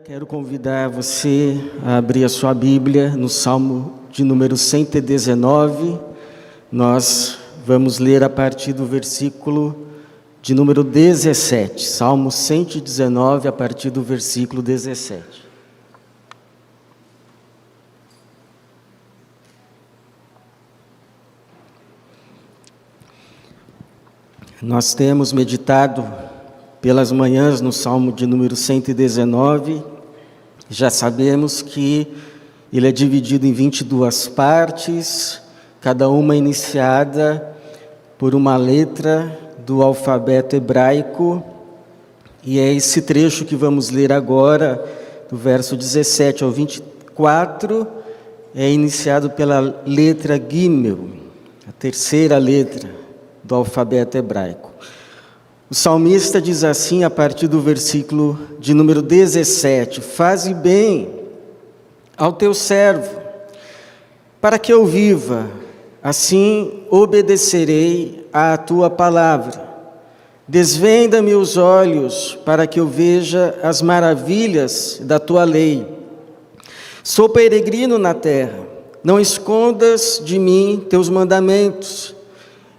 Quero convidar você a abrir a sua Bíblia no Salmo de número 119. Nós vamos ler a partir do versículo de número 17. Salmo 119, a partir do versículo 17. Nós temos meditado pelas manhãs no Salmo de número 119, já sabemos que ele é dividido em 22 partes, cada uma iniciada por uma letra do alfabeto hebraico, e é esse trecho que vamos ler agora, do verso 17 ao 24, é iniciado pela letra Gimel, a terceira letra do alfabeto hebraico. O salmista diz assim, a partir do versículo de número 17: Faze bem ao teu servo, para que eu viva, assim obedecerei à tua palavra. Desvenda-me os olhos, para que eu veja as maravilhas da tua lei. Sou peregrino na terra, não escondas de mim teus mandamentos.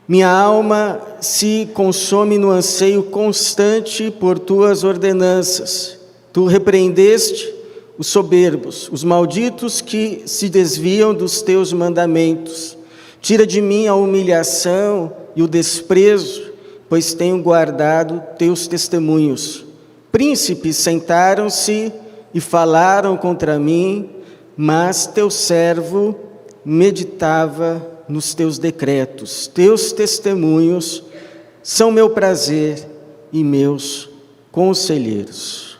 Minha alma se consome no anseio constante por tuas ordenanças. Tu repreendeste os soberbos, os malditos que se desviam dos teus mandamentos. Tira de mim a humilhação e o desprezo, pois tenho guardado teus testemunhos. Príncipes sentaram-se e falaram contra mim, mas teu servo meditava nos teus decretos. Teus testemunhos são meu prazer e meus conselheiros.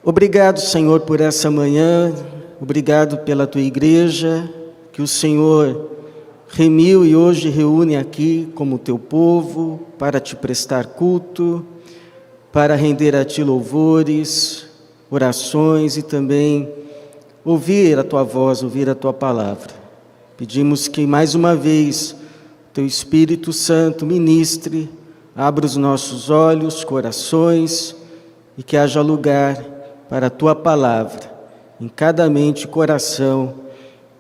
Obrigado, Senhor, por essa manhã, obrigado pela tua igreja, que o Senhor remiu e hoje reúne aqui como teu povo, para te prestar culto, para render a ti louvores, orações e também ouvir a tua voz, ouvir a tua palavra. Pedimos que mais uma vez teu Espírito Santo ministre, abra os nossos olhos, corações, e que haja lugar para a tua palavra em cada mente e coração,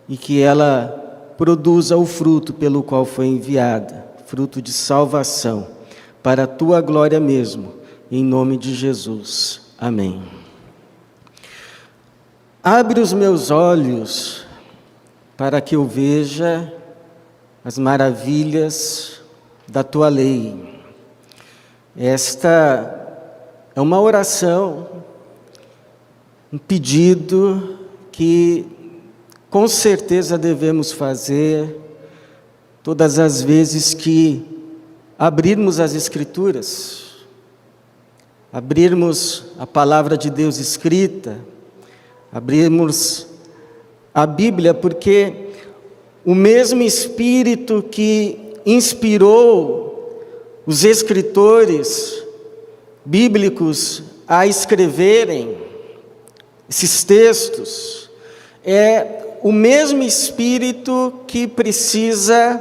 e que ela produza o fruto pelo qual foi enviada, fruto de salvação, para a tua glória mesmo, em nome de Jesus. Amém. Abre os meus olhos para que eu veja as maravilhas da tua lei. Esta é uma oração, um pedido que com certeza devemos fazer todas as vezes que abrirmos as Escrituras, abrirmos a palavra de Deus escrita, abrirmos a Bíblia, porque o mesmo Espírito que inspirou os escritores bíblicos a escreverem esses textos, é o mesmo Espírito que precisa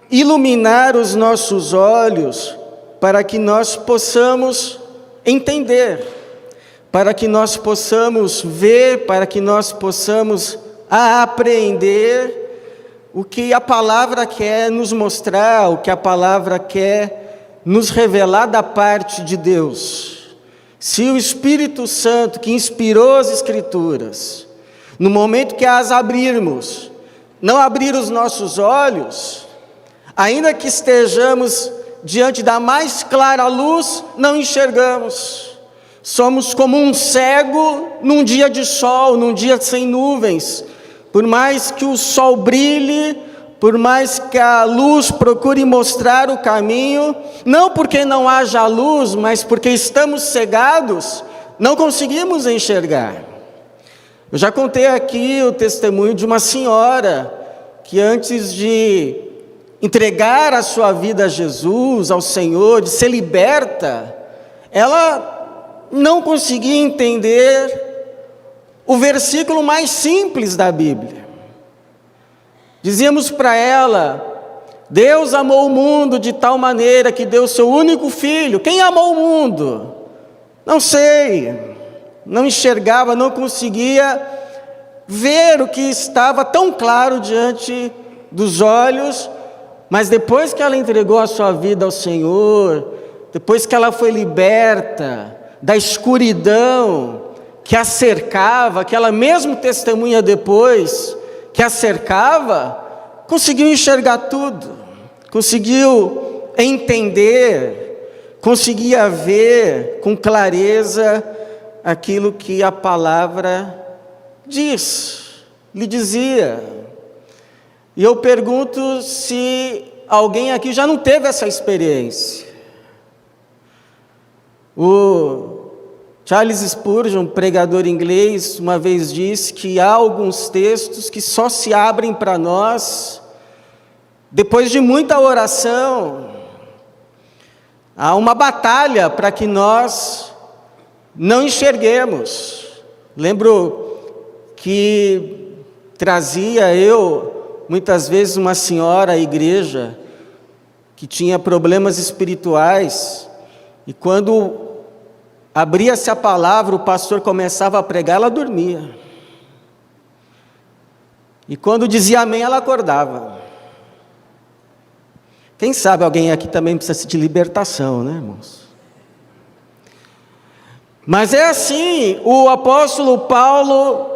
iluminar os nossos olhos para que nós possamos entender, para que nós possamos ver, para que nós possamos aprender o que a palavra quer nos mostrar, o que a palavra quer nos revelar da parte de Deus. Se o Espírito Santo que inspirou as Escrituras, no momento que as abrirmos, não abrir os nossos olhos, ainda que estejamos diante da mais clara luz, não enxergamos. Somos como um cego num dia de sol, num dia sem nuvens. Por mais que o sol brilhe, por mais que a luz procure mostrar o caminho, não porque não haja luz, mas porque estamos cegados, não conseguimos enxergar. Eu já contei aqui o testemunho de uma senhora que antes de entregar a sua vida a Jesus, ao Senhor, de ser liberta, ela não conseguia entender o versículo mais simples da Bíblia. Dizíamos para ela: Deus amou o mundo de tal maneira que deu seu único filho. Quem amou o mundo? Não sei. não enxergava, não conseguia ver o que estava tão claro diante dos olhos, mas depois que ela entregou a sua vida ao Senhor, depois que ela foi liberta da escuridão que a cercava, que ela mesmo testemunha depois, que a cercava, conseguiu enxergar tudo, conseguiu entender, conseguia ver com clareza aquilo que a palavra lhe dizia. E eu pergunto se alguém aqui já não teve essa experiência. O Charles Spurgeon, pregador inglês, uma vez disse que há alguns textos que só se abrem para nós depois de muita oração. Há uma batalha para que nós não enxerguemos. Lembro que trazia muitas vezes, uma senhora à igreja que tinha problemas espirituais, e quando abria-se a palavra, o pastor começava a pregar, ela dormia. E quando dizia amém, ela acordava. Quem sabe alguém aqui também precisa de libertação, né, irmãos? Mas é assim, o apóstolo Paulo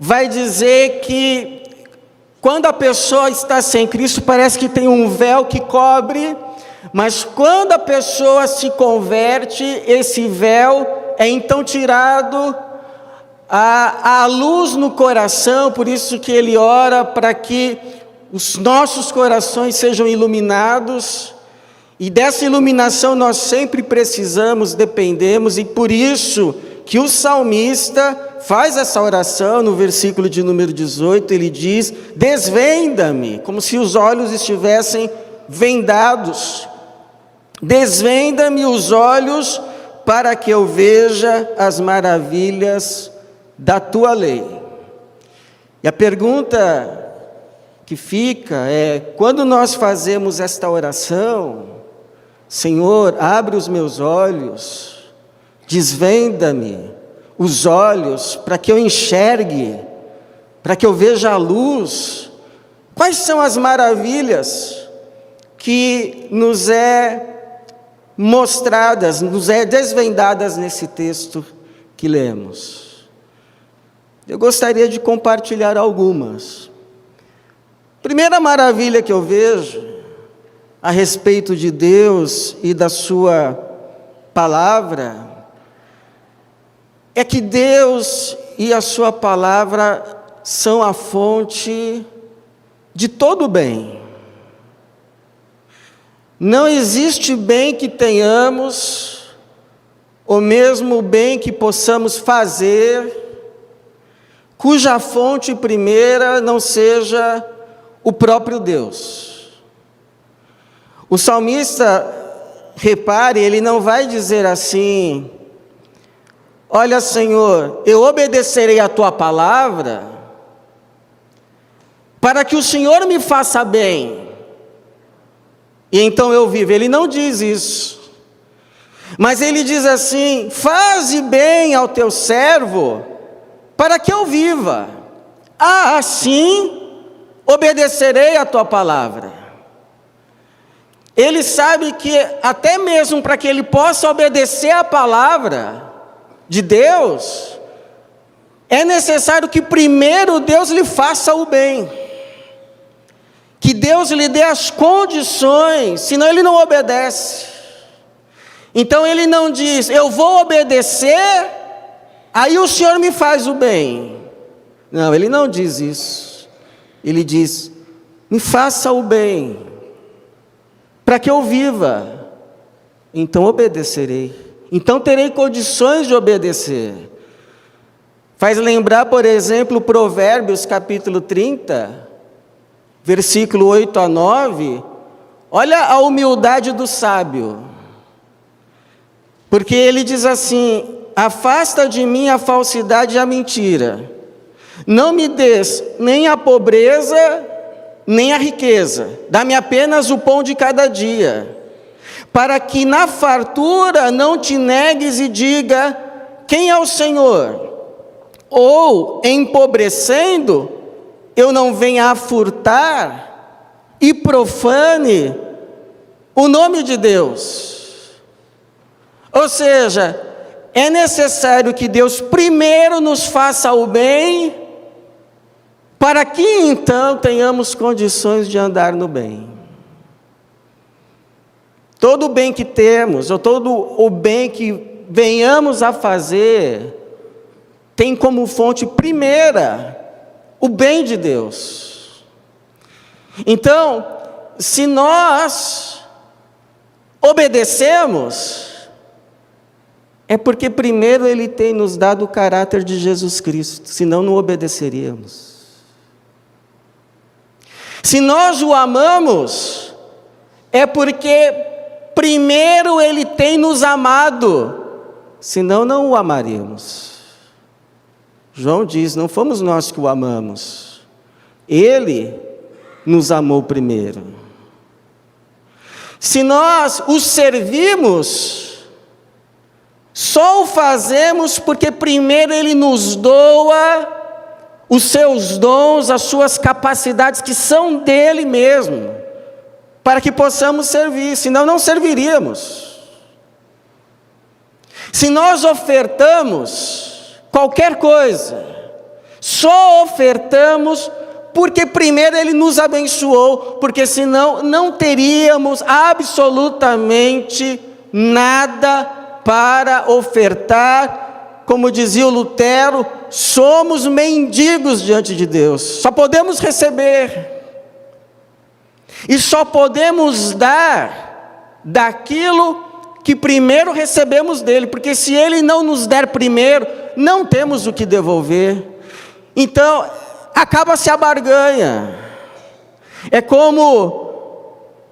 vai dizer que quando a pessoa está sem Cristo, parece que tem um véu que cobre, mas quando a pessoa se converte, esse véu é então tirado, a luz no coração. Por isso que ele ora para que os nossos corações sejam iluminados, e dessa iluminação nós sempre precisamos, dependemos, e por isso que o salmista faz essa oração no versículo de número 18, ele diz: desvenda-me, como se os olhos estivessem vendados, desvenda-me os olhos para que eu veja as maravilhas da tua lei. E a pergunta que fica é, quando nós fazemos esta oração: Senhor, abre os meus olhos, desvenda-me os olhos para que eu enxergue, para que eu veja a luz. Quais são as maravilhas que nos é mostradas, nos é desvendadas nesse texto que lemos? Eu gostaria de compartilhar algumas. Primeira maravilha que eu vejo a respeito de Deus e da sua palavra é que Deus e a sua palavra são a fonte de todo o bem. Não existe bem que tenhamos, ou mesmo bem que possamos fazer, cuja fonte primeira não seja o próprio Deus. O salmista, repare, ele não vai dizer assim: olha, Senhor, eu obedecerei a tua palavra para que o Senhor me faça bem, e então eu vivo. Ele não diz isso, mas ele diz assim: faze bem ao teu servo para que eu viva, assim obedecerei a tua palavra. Ele sabe que até mesmo para que ele possa obedecer a palavra de Deus, é necessário que primeiro Deus lhe faça o bem, que Deus lhe dê as condições, senão ele não obedece. Então ele não diz: eu vou obedecer, aí o Senhor me faz o bem. Não, ele não diz isso. Ele diz: me faça o bem, para que eu viva, então obedecerei, então terei condições de obedecer. Faz lembrar, por exemplo, Provérbios capítulo 30, versículo 8 a 9, olha a humildade do sábio, porque ele diz assim: afasta de mim a falsidade e a mentira, não me des nem a pobreza, nem a riqueza, dá-me apenas o pão de cada dia, para que na fartura não te negues e diga: quem é o Senhor? Ou, empobrecendo, eu não venha a furtar e profane o nome de Deus. Ou seja, é necessário que Deus primeiro nos faça o bem, para que então tenhamos condições de andar no bem. Todo o bem que temos, ou todo o bem que venhamos a fazer, tem como fonte primeira o bem de Deus. Então, se nós obedecemos, é porque primeiro Ele tem nos dado o caráter de Jesus Cristo, senão não obedeceríamos. Se nós o amamos, é porque primeiro Ele tem nos amado, senão não o amaríamos. João diz, não fomos nós que o amamos, Ele nos amou primeiro. Se nós o servimos, só o fazemos porque primeiro Ele nos doa os seus dons, as suas capacidades que são dele mesmo, para que possamos servir, senão não serviríamos. Se nós ofertamos qualquer coisa, só ofertamos porque primeiro Ele nos abençoou, porque senão não teríamos absolutamente nada para ofertar. Como dizia o Lutero, somos mendigos diante de Deus, só podemos receber, e só podemos dar daquilo que primeiro recebemos dele, porque se Ele não nos der primeiro, não temos o que devolver. Então, acaba-se a barganha. É como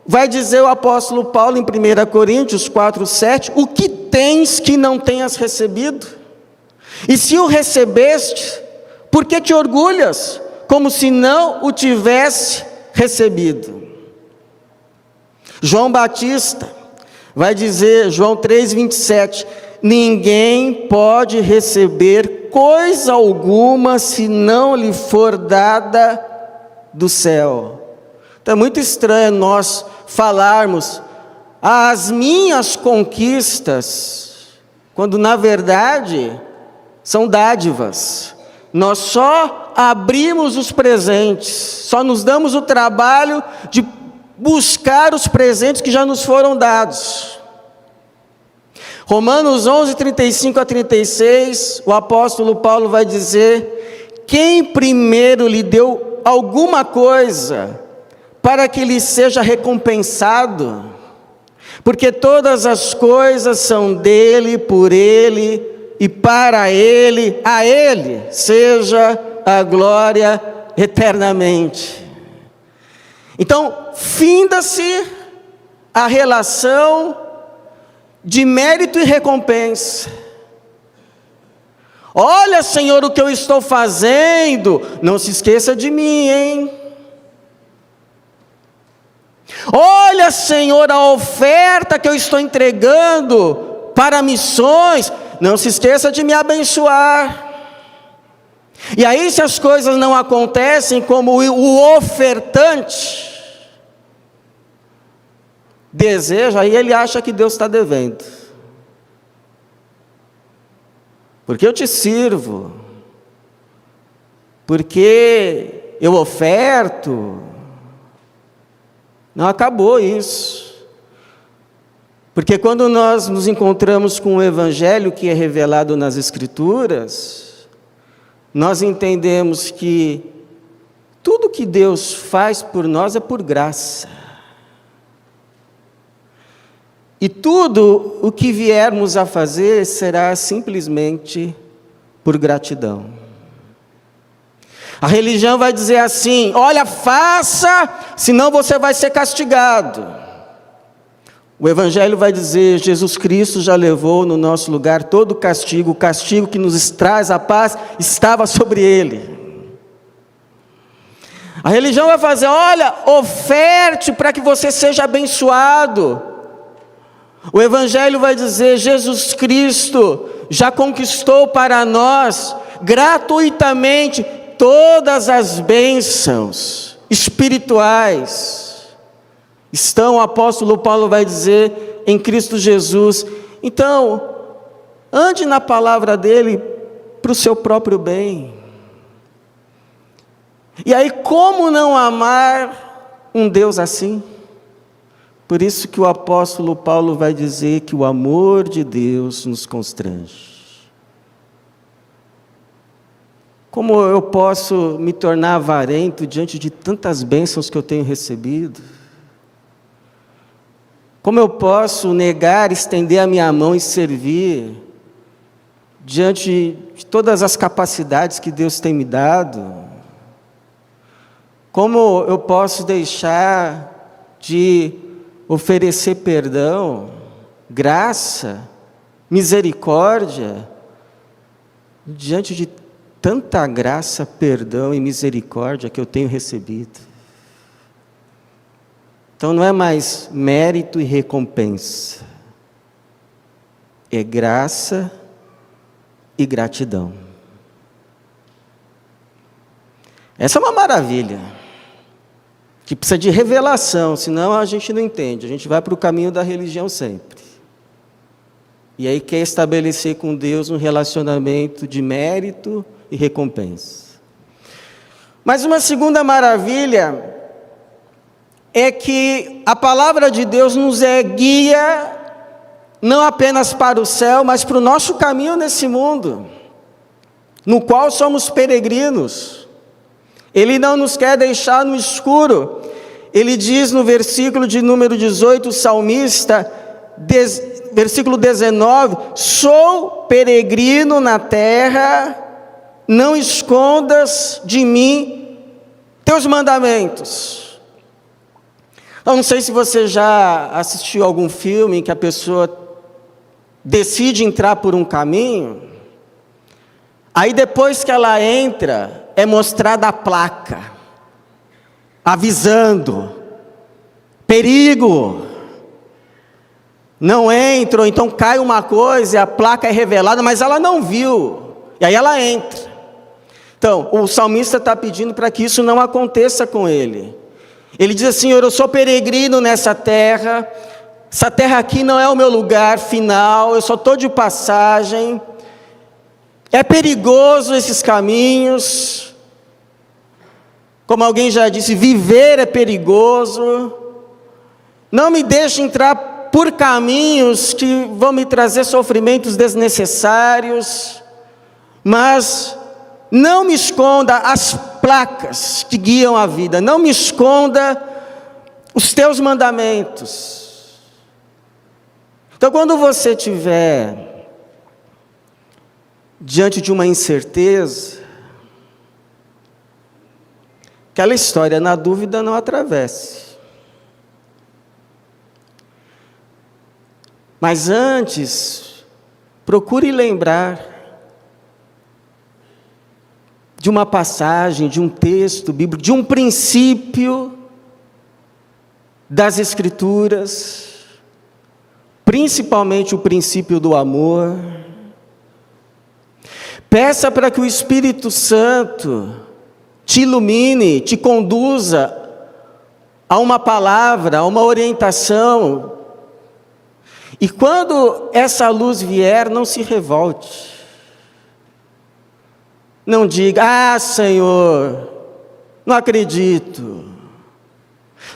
vai dizer o apóstolo Paulo em 1 Coríntios 4:7, o que tens que não tenhas recebido? E se o recebeste, por que te orgulhas, como se não o tivesse recebido? João Batista vai dizer, João 3:27, ninguém pode receber coisa alguma se não lhe for dada do céu. Então é muito estranho nós falarmos as minhas conquistas, quando na verdade são dádivas. Nós só abrimos os presentes, só nos damos o trabalho de buscar os presentes que já nos foram dados. Romanos 11:35-36, o apóstolo Paulo vai dizer, quem primeiro lhe deu alguma coisa, para que lhe seja recompensado, porque todas as coisas são dele, por ele e para ele, a ele seja a glória eternamente. Então, finda-se a relação de mérito e recompensa. Olha, Senhor, o que eu estou fazendo, não se esqueça de mim, hein? Olha, Senhor, a oferta que eu estou entregando para missões, não se esqueça de me abençoar. E aí, se as coisas não acontecem como o ofertante deseja, aí ele acha que Deus está devendo. Porque eu te sirvo, porque eu oferto. Não acabou isso. Porque quando nós nos encontramos com o Evangelho que é revelado nas Escrituras, nós entendemos que tudo que Deus faz por nós é por graça. E tudo o que viermos a fazer será simplesmente por gratidão. A religião vai dizer assim, olha, faça, senão você vai ser castigado. O Evangelho vai dizer, Jesus Cristo já levou no nosso lugar todo o castigo que nos traz a paz, estava sobre Ele. A religião vai fazer, olha, oferte para que você seja abençoado. O Evangelho vai dizer, Jesus Cristo já conquistou para nós gratuitamente todas as bênçãos espirituais. Estão, o apóstolo Paulo vai dizer, em Cristo Jesus. Então, ande na palavra dele para o seu próprio bem. E aí, como não amar um Deus assim? Por isso que o apóstolo Paulo vai dizer que o amor de Deus nos constrange. Como eu posso me tornar avarento diante de tantas bênçãos que eu tenho recebido? Como eu posso negar, estender a minha mão e servir diante de todas as capacidades que Deus tem me dado? Como eu posso deixar de oferecer perdão, graça, misericórdia, diante de tanta graça, perdão e misericórdia que eu tenho recebido? Então não é mais mérito e recompensa, é graça e gratidão. Essa é uma maravilha, que precisa de revelação, senão a gente não entende, a gente vai para o caminho da religião sempre. E aí quer estabelecer com Deus um relacionamento de mérito e recompensa. Mas uma segunda maravilha é que a palavra de Deus nos guia não apenas para o céu, mas para o nosso caminho nesse mundo, no qual somos peregrinos. Ele não nos quer deixar no escuro. Ele diz no versículo de número 18, o salmista, versículo 19, sou peregrino na terra, não escondas de mim teus mandamentos. Eu não sei se você já assistiu algum filme em que a pessoa decide entrar por um caminho, aí depois que ela entra, é mostrada a placa, avisando, perigo, não entra, ou então cai uma coisa e a placa é revelada, mas ela não viu, e aí ela entra. Então, o salmista está pedindo para que isso não aconteça com ele. Ele diz assim: eu sou peregrino nessa terra, essa terra aqui não é o meu lugar final, eu só estou de passagem, é perigoso esses caminhos, como alguém já disse, viver é perigoso, não me deixe entrar por caminhos que vão me trazer sofrimentos desnecessários, mas não me esconda as placas que guiam a vida, não me esconda os teus mandamentos. Então, quando você estiver diante de uma incerteza, aquela história, na dúvida não atravesse. Mas antes, procure lembrar de uma passagem, de um texto bíblico, de um princípio das Escrituras, principalmente o princípio do amor. Peça para que o Espírito Santo te ilumine, te conduza a uma palavra, a uma orientação. E quando essa luz vier, não se revolte. Não diga, Senhor, não acredito.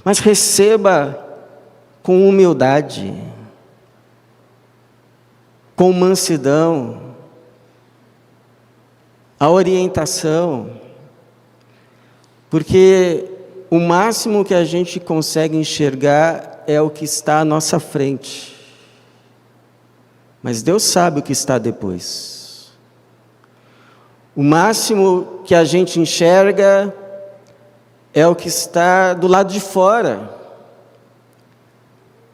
Mas receba com humildade, com mansidão, a orientação. Porque o máximo que a gente consegue enxergar é o que está à nossa frente. Mas Deus sabe o que está depois. O máximo que a gente enxerga é o que está do lado de fora.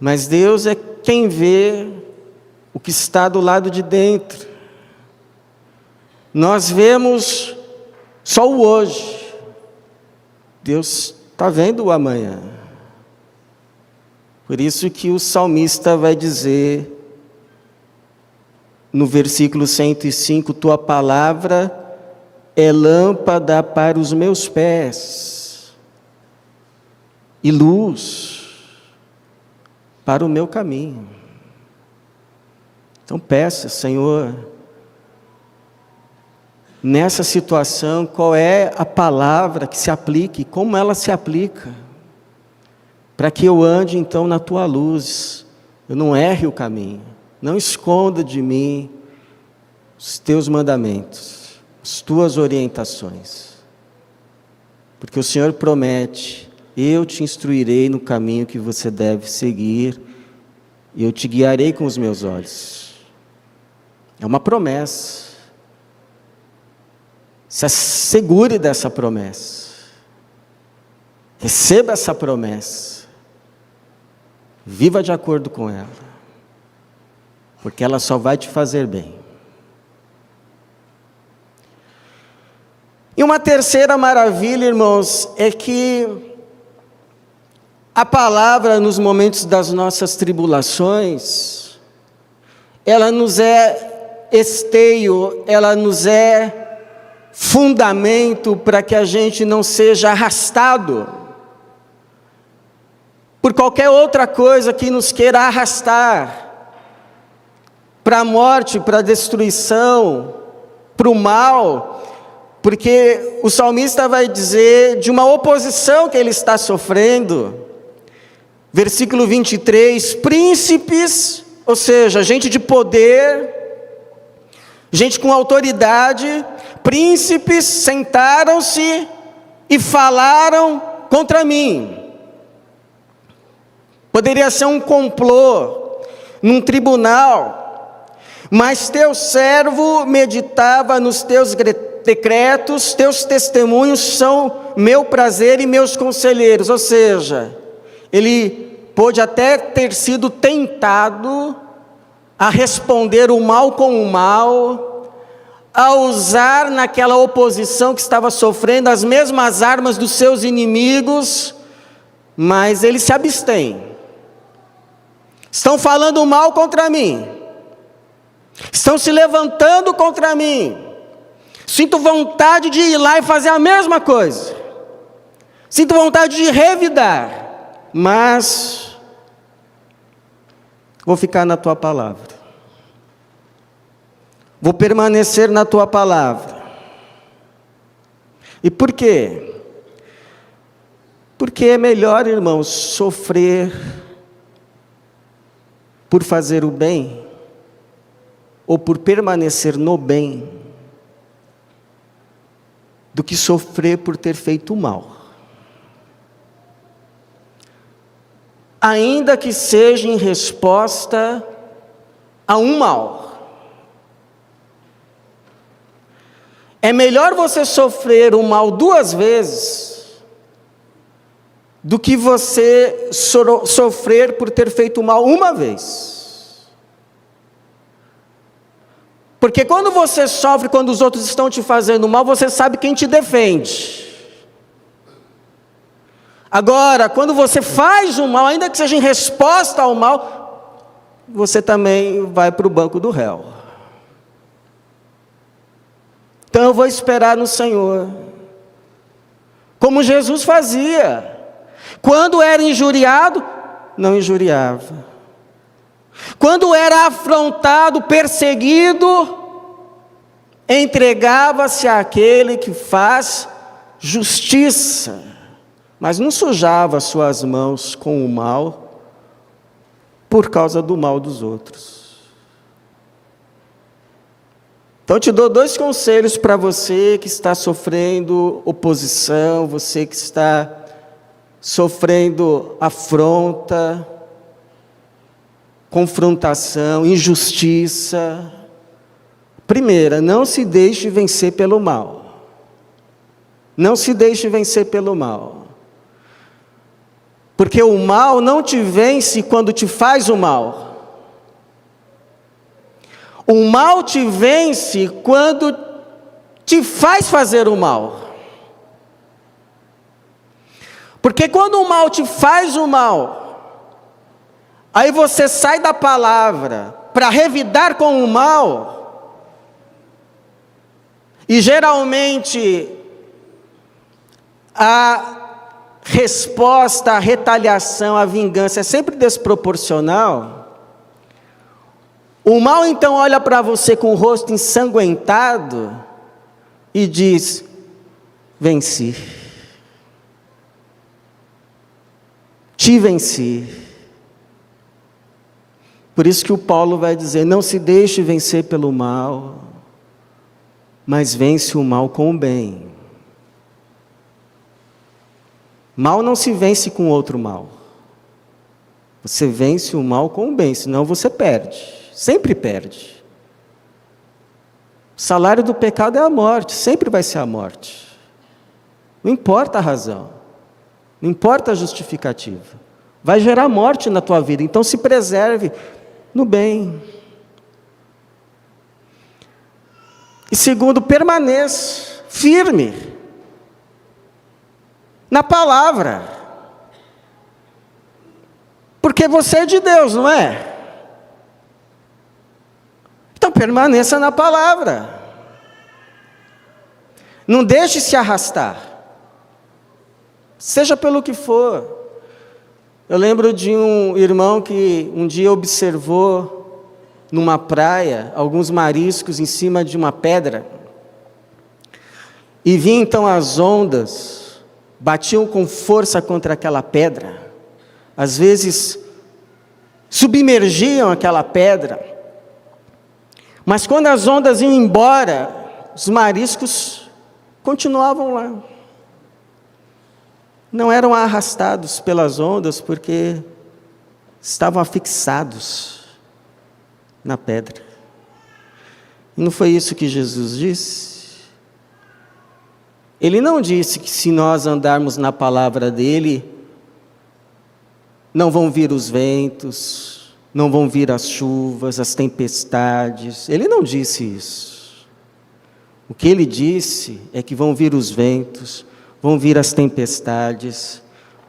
Mas Deus é quem vê o que está do lado de dentro. Nós vemos só o hoje. Deus está vendo o amanhã. Por isso que o salmista vai dizer: no versículo 105, tua palavra é lâmpada para os meus pés e luz para o meu caminho. Então peça, Senhor, nessa situação, qual é a palavra que se aplique, como ela se aplica, para que eu ande então na tua luz, eu não erre o caminho, não esconda de mim os teus mandamentos, as tuas orientações, porque o Senhor promete: eu te instruirei no caminho que você deve seguir, e eu te guiarei com os meus olhos. É uma promessa. Se assegure dessa promessa. Receba essa promessa. Viva de acordo com ela, porque ela só vai te fazer bem. E uma terceira maravilha, irmãos, é que a palavra nos momentos das nossas tribulações, ela nos é esteio, ela nos é fundamento para que a gente não seja arrastado por qualquer outra coisa que nos queira arrastar para a morte, para a destruição, para o mal, porque o salmista vai dizer de uma oposição que ele está sofrendo. Versículo 23, príncipes, ou seja, gente de poder, gente com autoridade, príncipes sentaram-se e falaram contra mim. Poderia ser um complô num tribunal, mas teu servo meditava nos teus decretos, teus testemunhos são meu prazer e meus conselheiros. Ou seja, ele pôde até ter sido tentado a responder o mal com o mal, a usar naquela oposição que estava sofrendo as mesmas armas dos seus inimigos, mas ele se abstém. Estão falando mal contra mim, estão se levantando contra mim, sinto vontade de ir lá e fazer a mesma coisa, sinto vontade de revidar, mas vou ficar na tua palavra, vou permanecer na tua palavra. E por quê? Porque é melhor, irmãos, sofrer por fazer o bem, ou por permanecer no bem, do que sofrer por ter feito o mal. Ainda que seja em resposta a um mal. É melhor você sofrer o mal 2 vezes, do que você sofrer por ter feito o mal 1 vez. Porque quando você sofre, quando os outros estão te fazendo mal, você sabe quem te defende. Agora, quando você faz o mal, ainda que seja em resposta ao mal, você também vai para o banco do réu. Então eu vou esperar no Senhor, como Jesus fazia. Quando era injuriado, não injuriava. Quando era afrontado, perseguido, entregava-se àquele que faz justiça, mas não sujava suas mãos com o mal, por causa do mal dos outros. Então eu te dou 2 conselhos para você que está sofrendo oposição, você que está sofrendo afronta, confrontação, injustiça. Primeira, não se deixe vencer pelo mal. Não se deixe vencer pelo mal. Porque o mal não te vence quando te faz o mal. O mal te vence quando te faz fazer o mal. Porque quando o mal te faz o mal, aí você sai da palavra, para revidar com o mal, e geralmente a resposta, a retaliação, a vingança é sempre desproporcional, o mal então olha para você com o rosto ensanguentado e diz: venci, te venci. Por isso que o Paulo vai dizer: não se deixe vencer pelo mal, mas vence o mal com o bem. Mal não se vence com outro mal. Você vence o mal com o bem, senão você perde, sempre perde. O salário do pecado é a morte, sempre vai ser a morte. Não importa a razão, não importa a justificativa, vai gerar morte na tua vida, então se preserve no bem. E segundo, permaneça firme na palavra, porque você é de Deus, não é? Então permaneça na palavra, não deixe se arrastar, seja pelo que for. Eu lembro de um irmão que um dia observou numa praia alguns mariscos em cima de uma pedra, e vinham então as ondas, batiam com força contra aquela pedra, às vezes submergiam aquela pedra, mas quando as ondas iam embora, os mariscos continuavam lá. Não eram arrastados pelas ondas, porque estavam afixados na pedra. E não foi isso que Jesus disse? Ele não disse que se nós andarmos na palavra dele, não vão vir os ventos, não vão vir as chuvas, as tempestades. Ele não disse isso. O que ele disse é que vão vir os ventos, vão vir as tempestades,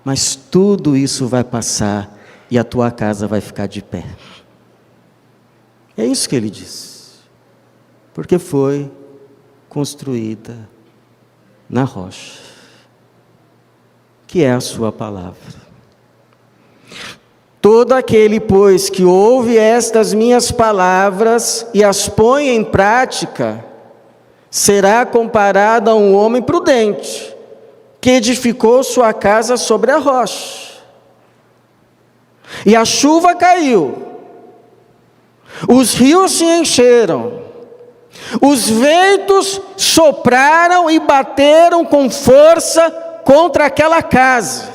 mas tudo isso vai passar e a tua casa vai ficar de pé. É isso que ele diz, porque foi construída na rocha, que é a sua palavra. Todo aquele, pois, que ouve estas minhas palavras e as põe em prática, será comparado a um homem prudente, que edificou sua casa sobre a rocha. E a chuva caiu, os rios se encheram, os ventos sopraram e bateram com força contra aquela casa.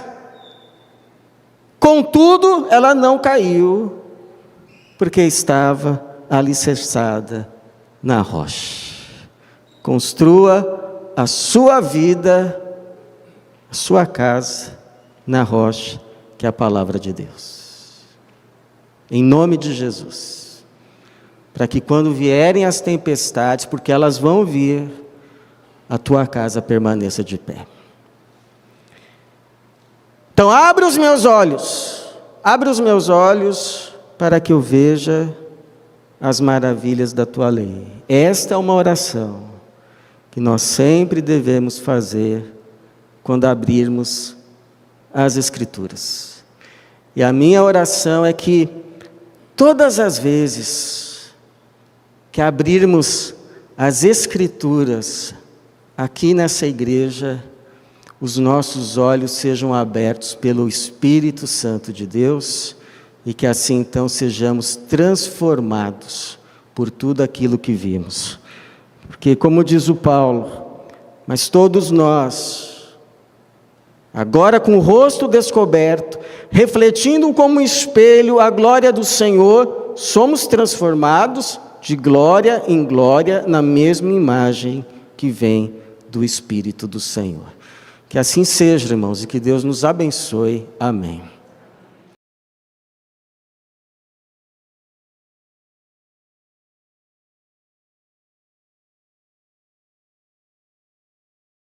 Contudo, ela não caiu, porque estava alicerçada na rocha. Construa a sua vida, a sua casa, na rocha, que é a palavra de Deus. Em nome de Jesus. Para que quando vierem as tempestades, porque elas vão vir, a tua casa permaneça de pé. Então abre os meus olhos, para que eu veja as maravilhas da tua lei. Esta é uma oração que nós sempre devemos fazer quando abrirmos as Escrituras. E a minha oração é que todas as vezes que abrirmos as Escrituras aqui nessa igreja, os nossos olhos sejam abertos pelo Espírito Santo de Deus, e que assim então sejamos transformados por tudo aquilo que vimos. Porque como diz o Paulo, mas todos nós, agora com o rosto descoberto, refletindo como espelho a glória do Senhor, somos transformados de glória em glória na mesma imagem que vem do Espírito do Senhor. Que assim seja, irmãos, e que Deus nos abençoe. Amém.